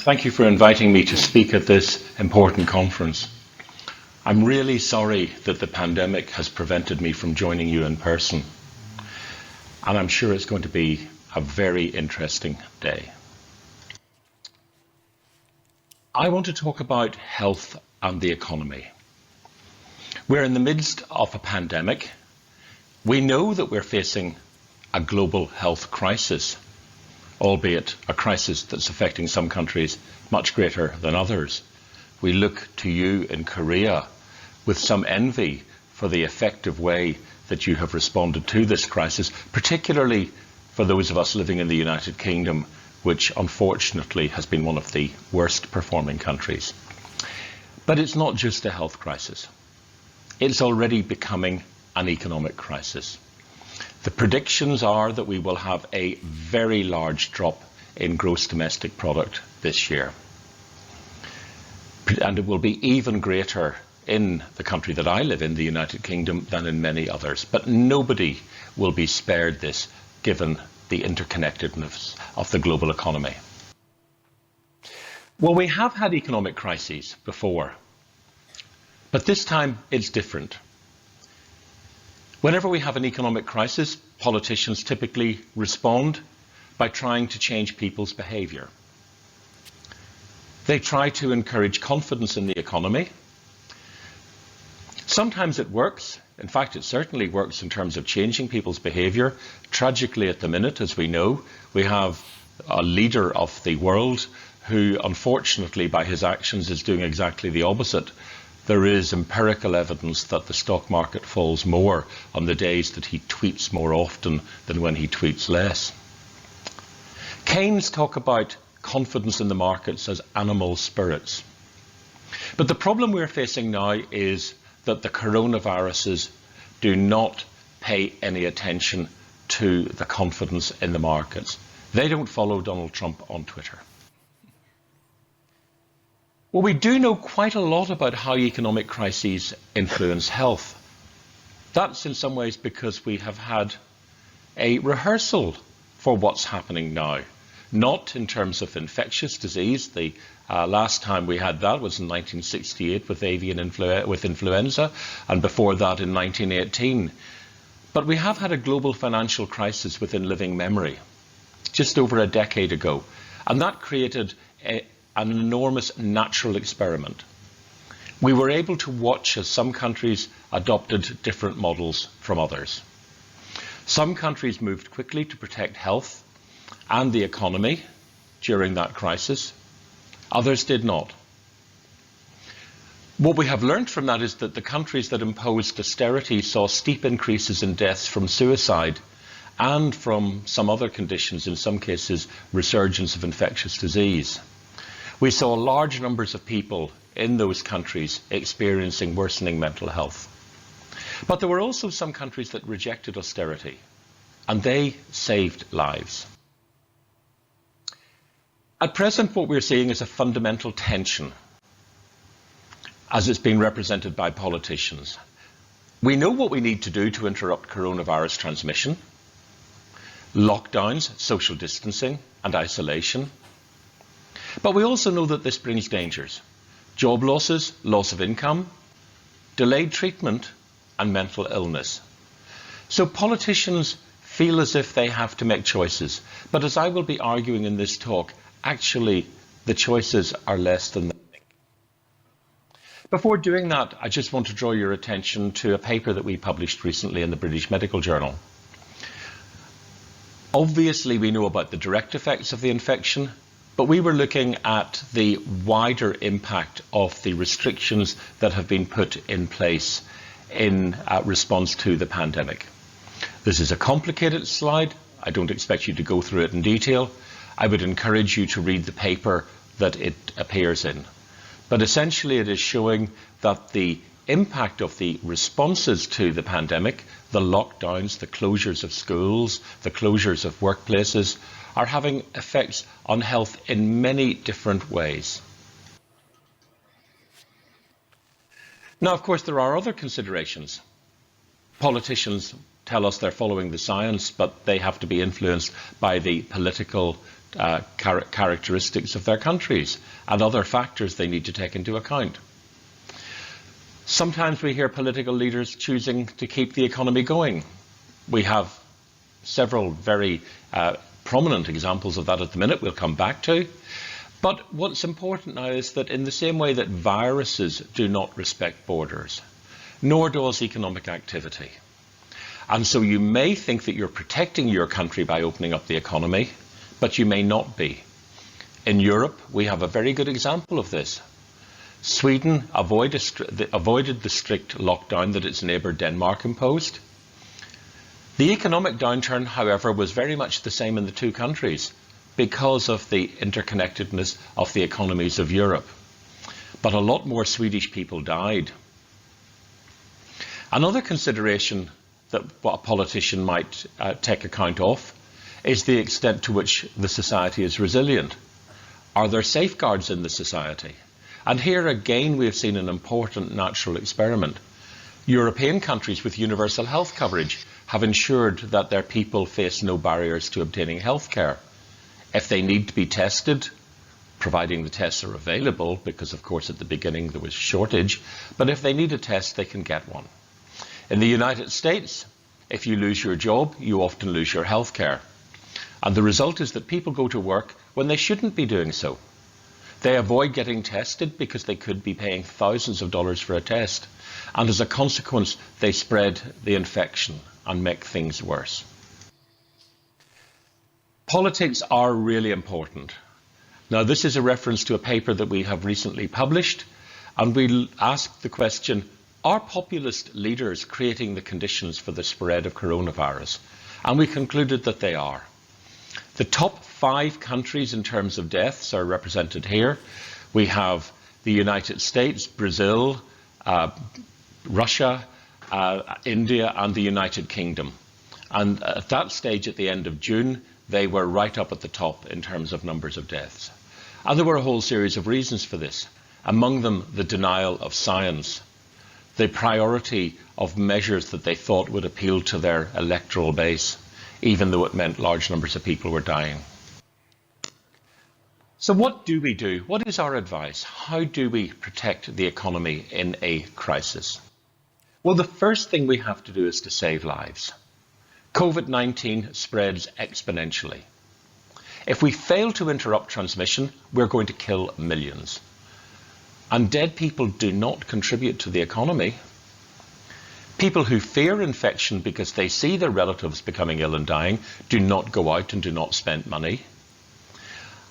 Thank you for inviting me to speak at this important conference. I'm really sorry that the pandemic has prevented me from joining you in person, and I'm sure it's going to be a very interesting day. I want to talk about health and the economy. We're in the midst of a pandemic. We know that we're facing a global health crisis, albeit a crisis that's affecting some countries much greater than others. We look to you in Korea with some envy for the effective way that you have responded to this crisis, particularly for those of us living in the United Kingdom, which unfortunately has been one of the worst performing countries. But it's not just a health crisis. It's already becoming an economic crisis. The predictions are that we will have a very large drop in gross domestic product this year. And it will be even greater in the country that I live in, the United Kingdom, than in many others. But nobody will be spared this, given the interconnectedness of the global economy. Well, we have had economic crises before, but this time it's different. Whenever we have an economic crisis, politicians typically respond by trying to change people's behaviour. They try to encourage confidence in the economy. Sometimes it works. In fact, it certainly works in terms of changing people's behaviour. Tragically, at the minute, as we know, we have a leader of the world who, unfortunately, by his actions, is doing exactly the opposite. There is empirical evidence that the stock market falls more on the days that he tweets more often than when he tweets less. Keynes talked about confidence in the markets as animal spirits. But the problem we're facing now is that the coronaviruses do not pay any attention to the confidence in the markets. They don't follow Donald Trump on Twitter. Well, we do know quite a lot about how economic crises influence health. That's in some ways because we have had a rehearsal for what's happening now. Not in terms of infectious disease. The last time we had that was in 1968 with influenza, and before that in 1918. But we have had a global financial crisis within living memory, just over a decade ago, and that created an enormous natural experiment. We were able to watch as some countries adopted different models from others. Some countries moved quickly to protect health and the economy during that crisis. Others did not. What we have learned from that is that the countries that imposed austerity saw steep increases in deaths from suicide and from some other conditions, in some cases resurgence of infectious disease. We saw large numbers of people in those countries experiencing worsening mental health. But there were also some countries that rejected austerity, and they saved lives. At present, what we're seeing is a fundamental tension, as it's been represented by politicians. We know what we need to do to interrupt coronavirus transmission: lockdowns, social distancing, and isolation. But we also know that this brings dangers: job losses, loss of income, delayed treatment, and mental illness. So politicians feel as if they have to make choices. But as I will be arguing in this talk, actually the choices are less than they think. Before doing that, I just want to draw your attention to a paper that we published recently in the British Medical Journal. Obviously, we know about the direct effects of the infection, but we were looking at the wider impact of the restrictions that have been put in place in response to the pandemic. This is a complicated slide. I don't expect you to go through it in detail. I would encourage you to read the paper that it appears in. But essentially it is showing that the impact of the responses to the pandemic, the lockdowns, the closures of schools, the closures of workplaces, are having effects on health in many different ways. Now, of course, there are other considerations. Politicians tell us they're following the science, but they have to be influenced by the political characteristics of their countries and other factors they need to take into account. Sometimes we hear political leaders choosing to keep the economy going. We have several very prominent examples of that at the minute we'll come back to. But what's important now is that in the same way that viruses do not respect borders, nor does economic activity. And so you may think that you're protecting your country by opening up the economy, but you may not be. In Europe, we have a very good example of this. Sweden avoided the strict lockdown that its neighbour Denmark imposed. The economic downturn, however, was very much the same in the two countries because of the interconnectedness of the economies of Europe. But a lot more Swedish people died. Another consideration that a politician might take account of is the extent to which the society is resilient. Are there safeguards in the society? And here again we have seen an important natural experiment. European countries with universal health coverage have ensured that their people face no barriers to obtaining health care. If they need to be tested, providing the tests are available, because of course at the beginning there was shortage, but if they need a test, they can get one. In the United States, if you lose your job, you often lose your health care. And the result is that people go to work when they shouldn't be doing so. They avoid getting tested because they could be paying thousands of dollars for a test. And as a consequence, they spread the infection and make things worse. Politics are really important. Now, this is a reference to a paper that we have recently published, and we asked the question, are populist leaders creating the conditions for the spread of coronavirus? And we concluded that they are. The top 5 countries in terms of deaths are represented here. We have the United States, Brazil, Russia, India, and the United Kingdom. And at that stage, at the end of June, they were right up at the top in terms of numbers of deaths. And there were a whole series of reasons for this. Among them, the denial of science, the priority of measures that they thought would appeal to their electoral base, even though it meant large numbers of people were dying. So what do we do? What is our advice? How do we protect the economy in a crisis? Well, the first thing we have to do is to save lives. COVID-19 spreads exponentially. If we fail to interrupt transmission, we're going to kill millions. And dead people do not contribute to the economy. People who fear infection because they see their relatives becoming ill and dying do not go out and do not spend money.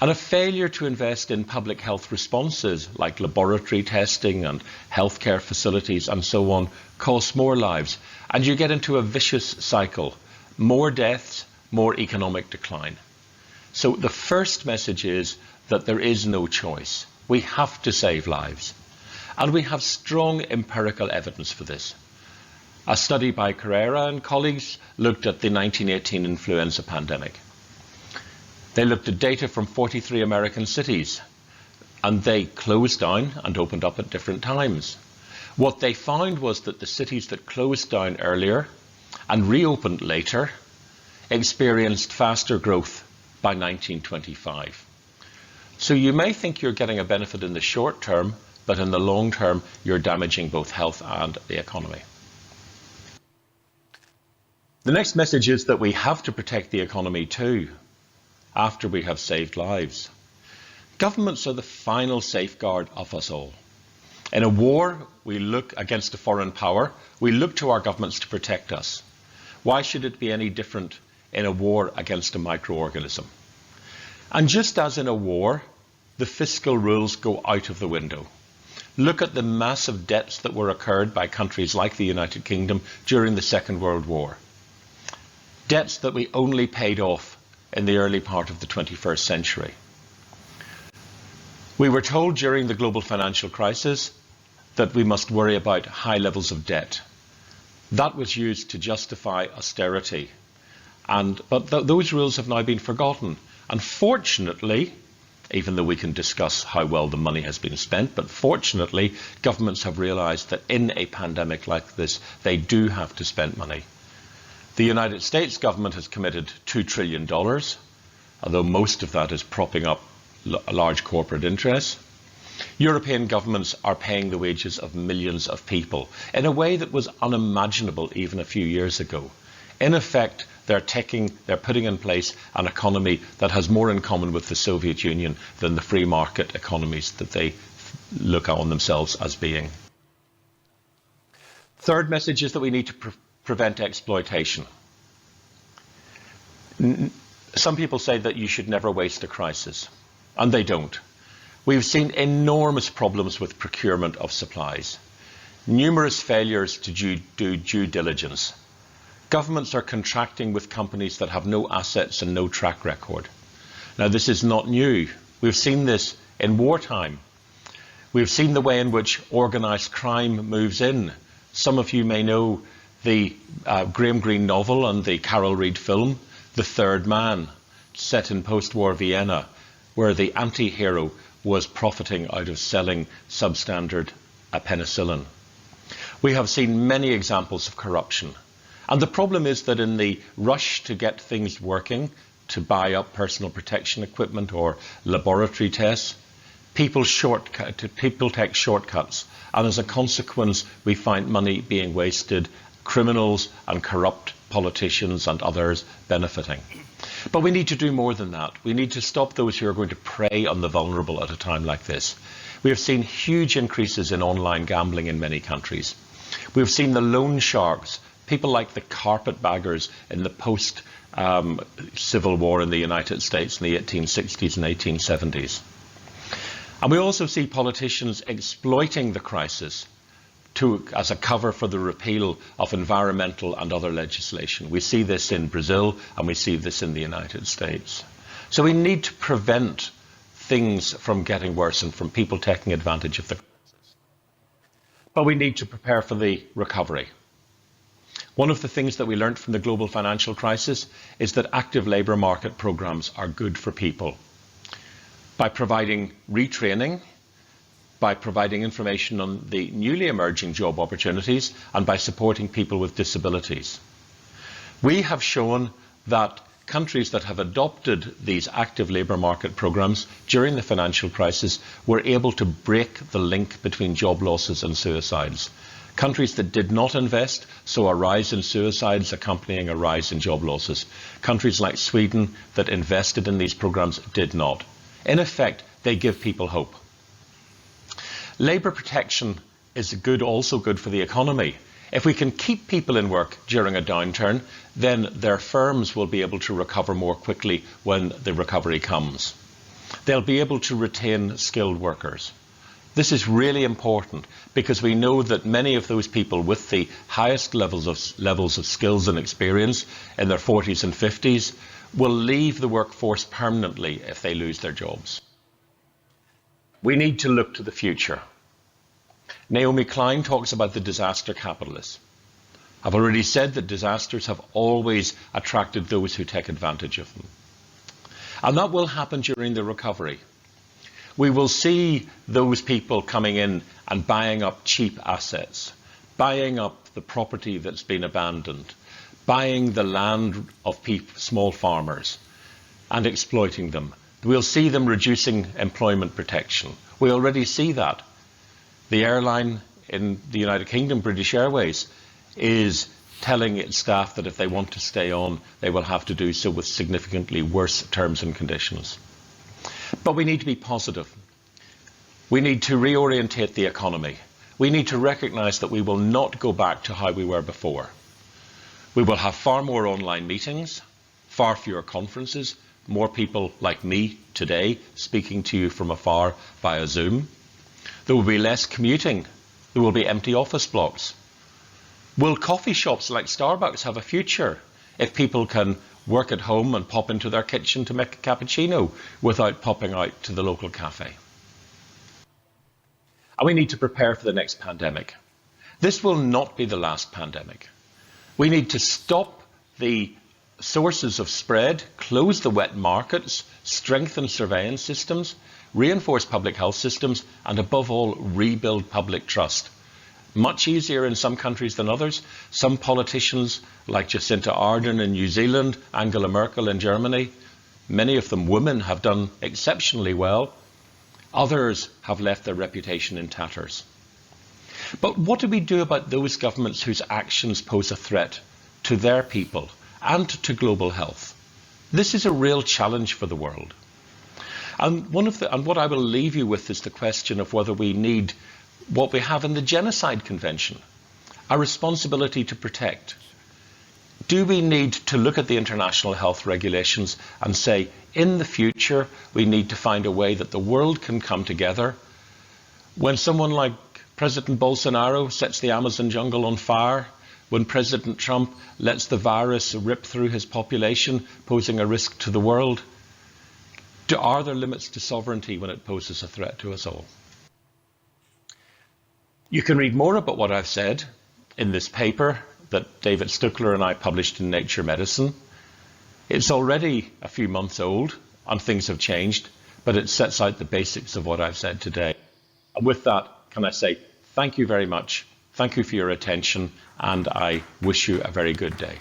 And a failure to invest in public health responses like laboratory testing and healthcare facilities and so on costs more lives. And you get into a vicious cycle. More deaths, more economic decline. So the first message is that there is no choice. We have to save lives. And we have strong empirical evidence for this. A study by Carrera and colleagues looked at the 1918 influenza pandemic. They looked at data from 43 American cities, and they closed down and opened up at different times. What they found was that the cities that closed down earlier and reopened later experienced faster growth by 1925. So you may think you're getting a benefit in the short term, but in the long term, you're damaging both health and the economy. The next message is that we have to protect the economy too, after we have saved lives. Governments are the final safeguard of us all. In a war, we look against a foreign power, we look to our governments to protect us. Why should it be any different in a war against a microorganism? And just as in a war, the fiscal rules go out of the window. Look at the massive debts that were incurred by countries like the United Kingdom during the Second World War. Debts that we only paid off in the early part of the 21st century. We were told during the global financial crisis that we must worry about high levels of debt. That was used to justify austerity. But those rules have now been forgotten. Unfortunately, even though we can discuss how well the money has been spent, but fortunately, governments have realized that in a pandemic like this, they do have to spend money. The United States government has committed $2 trillion. although most of that is propping up large corporate interests. European governments are paying the wages of millions of people in a way that was unimaginable even a few years ago. In effect, they're putting in place an economy that has more in common with the Soviet Union than the free market economies that they look on themselves as being. Third message is that we need to prevent exploitation. Some people say that you should never waste a crisis, and they don't. We've seen enormous problems with procurement of supplies, numerous failures to do due diligence. Governments are contracting with companies that have no assets and no track record. Now, this is not new. We've seen this in wartime. We've seen the way in which organised crime moves in. Some of you may know the Graham Greene novel and the Carol Reed film, The Third Man, set in post-war Vienna, where the anti-hero was profiting out of selling substandard penicillin. We have seen many examples of corruption. And the problem is that in the rush to get things working, to buy up personal protection equipment or laboratory tests, people take shortcuts. And as a consequence, we find money being wasted, criminals and corrupt politicians and others benefiting. But we need to do more than that. We need to stop those who are going to prey on the vulnerable at a time like this. We have seen huge increases in online gambling in many countries. We've seen the loan sharks, people like the carpetbaggers in the post-Civil War in the United States in the 1860s and 1870s. And we also see politicians exploiting the crisis as a cover for the repeal of environmental and other legislation. We see this in Brazil and we see this in the United States. So we need to prevent things from getting worse and from people taking advantage of the crisis. But we need to prepare for the recovery. One of the things that we learned from the global financial crisis is that active labour market programs are good for people. By providing retraining, by providing information on the newly emerging job opportunities, and by supporting people with disabilities. We have shown that countries that have adopted these active labour market programs during the financial crisis were able to break the link between job losses and suicides. Countries that did not invest saw a rise in suicides accompanying a rise in job losses. Countries like Sweden that invested in these programs did not. In effect, they give people hope. Labour protection is also good for the economy. If we can keep people in work during a downturn, then their firms will be able to recover more quickly when the recovery comes. They'll be able to retain skilled workers. This is really important because we know that many of those people with the highest levels of skills and experience in their 40s and 50s will leave the workforce permanently if they lose their jobs. We need to look to the future. Naomi Klein talks about the disaster capitalist. I've already said that disasters have always attracted those who take advantage of them. And that will happen during the recovery. We will see those people coming in and buying up cheap assets, buying up the property that's been abandoned, buying the land of small farmers and exploiting them. We'll see them reducing employment protection. We already see that. The airline in the United Kingdom, British Airways, is telling its staff that if they want to stay on, they will have to do so with significantly worse terms and conditions. But we need to be positive. We need to reorientate the economy. We need to recognise that we will not go back to how we were before. We will have far more online meetings, far fewer conferences, more people like me today speaking to you from afar via Zoom. There will be less commuting. There will be empty office blocks. Will coffee shops like Starbucks have a future if people can work at home and pop into their kitchen to make a cappuccino without popping out to the local cafe? And we need to prepare for the next pandemic. This will not be the last pandemic. We need to stop the sources of spread, close the wet markets, strengthen surveillance systems, reinforce public health systems, and above all, rebuild public trust. Much easier in some countries than others. Some politicians, like Jacinda Ardern in New Zealand, Angela Merkel in Germany, many of them women, have done exceptionally well. Others have left their reputation in tatters. But what do we do about those governments whose actions pose a threat to their people and to global health? This is a real challenge for the world. And what I will leave you with is the question of whether we need what we have in the Genocide Convention, a responsibility to protect. Do we need to look at the international health regulations and say, in the future, we need to find a way that the world can come together? When someone like President Bolsonaro sets the Amazon jungle on fire, when President Trump lets the virus rip through his population, posing a risk to the world, are there limits to sovereignty when it poses a threat to us all? You can read more about what I've said in this paper that David Stuckler and I published in Nature Medicine. It's already a few months old and things have changed, but it sets out the basics of what I've said today. And with that, can I say thank you very much, thank you for your attention, and I wish you a very good day.